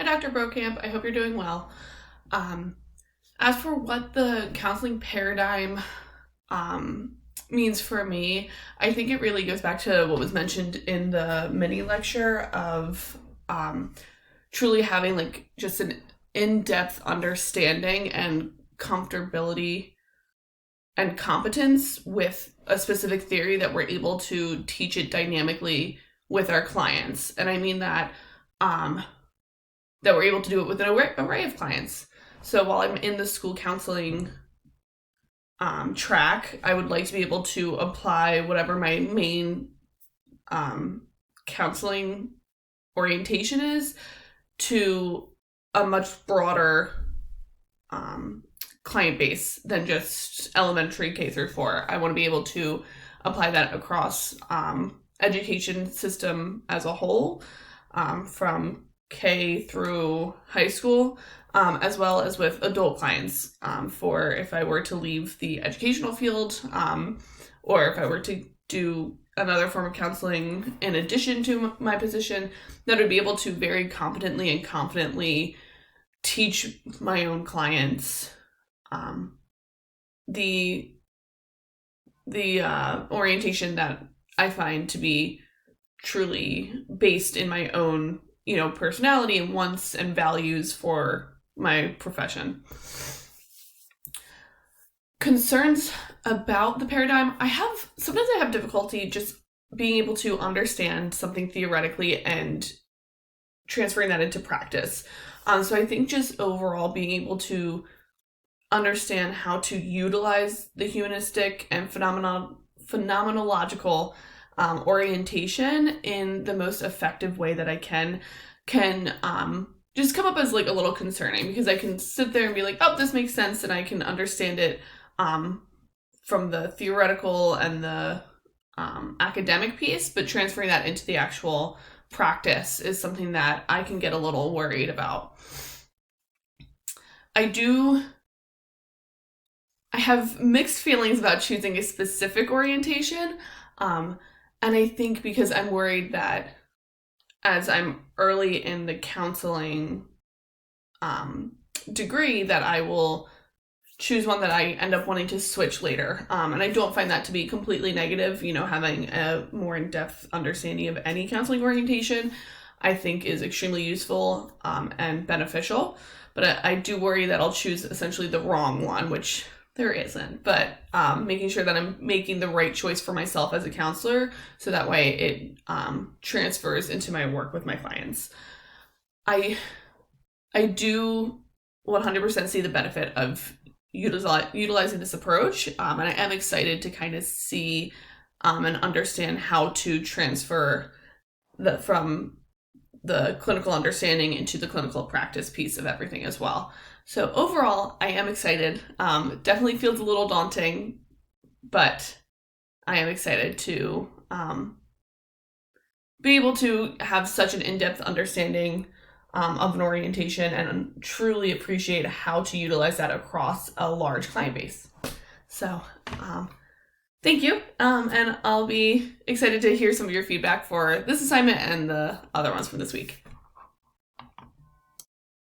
Dr. Brokamp. I hope you're doing well. As for what the counseling paradigm means for me, I think it really goes back to what was mentioned in the mini lecture of truly having like just an in-depth understanding and comfortability and competence with a specific theory that we're able to teach it dynamically with our clients. And I mean that that we're able to do it with an array of clients. So while I'm in the school counseling track, I would like to be able to apply whatever my main counseling orientation is to a much broader client base than just elementary K through 4. I want to be able to apply that across education system as a whole, from K through high school, as well as with adult clients, for if I were to leave the educational field, or if I were to do another form of counseling in addition to my position, that would be able to very competently and confidently teach my own clients the orientation that I find to be truly based in my own, personality and wants and values for my profession. Concerns about the paradigm, sometimes I have difficulty just being able to understand something theoretically and transferring that into practice. So I think just overall being able to understand how to utilize the humanistic and phenomenological orientation in the most effective way that I can just come up as like a little concerning, because I can sit there and be like, oh, this makes sense, and I can understand it from the theoretical and the academic piece, but transferring that into the actual practice is something that I can get a little worried about. I have mixed feelings about choosing a specific orientation, and I think because I'm worried that as I'm early in the counseling degree, that I will choose one that I end up wanting to switch later. And I don't find that to be completely negative. Having a more in-depth understanding of any counseling orientation, I think is extremely useful and beneficial. But I do worry that I'll choose essentially the wrong one, which there isn't. But making sure that I'm making the right choice for myself as a counselor, so that way it transfers into my work with my clients. I do 100% see the benefit of utilizing this approach, and I am excited to kind of see and understand how to transfer from the clinical understanding into the clinical practice piece of everything as well. So overall, I am excited. Definitely feels a little daunting, but I am excited to be able to have such an in-depth understanding of an orientation and truly appreciate how to utilize that across a large client base. So thank you, and I'll be excited to hear some of your feedback for this assignment and the other ones from this week.